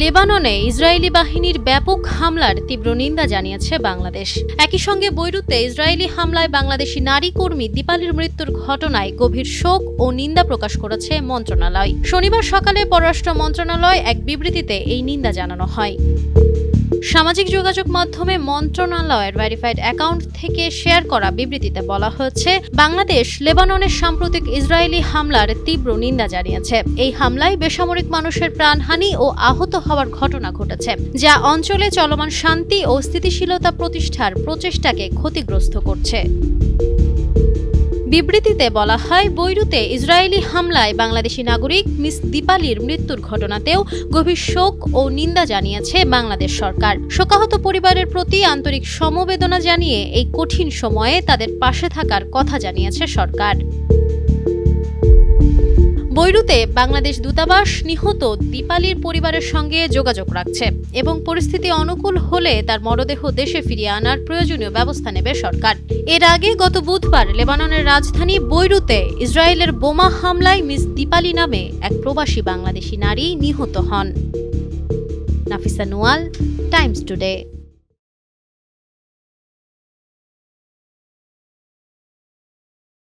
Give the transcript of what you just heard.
লেবাননে ইসরায়েলি বাহিনীর ব্যাপক হামলার তীব্র নিন্দা জানিয়েছে বাংলাদেশ। একই সঙ্গে বৈরুতে ইসরায়েলি হামলায় বাংলাদেশি নারী কর্মী দীপালির মৃত্যুর ঘটনায় গভীর শোক ও নিন্দা প্রকাশ করেছে মন্ত্রণালয়। শনিবার সকালে পররাষ্ট্র মন্ত্রণালয় এক বিবৃতিতে এই নিন্দা জানানো হয়। সামাজিক যোগাযোগ মাধ্যমে মন্ত্রণালয়ের ভেরিফাইড অ্যাকাউন্ট থেকে শেয়ার করা বিবৃতিতে বলা হয়েছে, বাংলাদেশ লেবাননের সাম্প্রতিক ইসরায়েলি হামলার তীব্র নিন্দা জানিয়েছে। এই হামলায় বেসামরিক মানুষের প্রাণহানি ও আহত হওয়ার ঘটনা ঘটেছে, যা অঞ্চলে চলমান শান্তি ও স্থিতিশীলতা প্রতিষ্ঠার প্রচেষ্টাকে ক্ষতিগ্রস্ত করছে। বিবৃতিতে বলা হয়, বৈরুতে ইসরায়েলি হামলায় বাংলাদেশি নাগরিক মিস দীপালির মৃত্যুর ঘটনাতেও গভীর শোক ও নিন্দা জানিয়েছে বাংলাদেশ সরকার। শোকাহত পরিবারের প্রতি আন্তরিক সমবেদনা জানিয়ে এই কঠিন সময়ে তাদের পাশে থাকার কথা জানিয়েছে সরকার। বৈরুতে বাংলাদেশ দূতাবাস নিহত দীপালির পরিবারের সঙ্গে যোগাযোগ রাখছে এবং পরিস্থিতি অনুকূল হলে তার মরদেহ দেশে ফিরিয়ে আনার প্রয়োজনীয় ব্যবস্থা নেবে সরকার। এর আগে গত বুধবার লেবাননের রাজধানী বৈরুতে ইসরায়েলের বোমা হামলায় মিস দীপালি নামে এক প্রবাসী বাংলাদেশি নারী নিহত হন। Nafisa Nowal, Times today.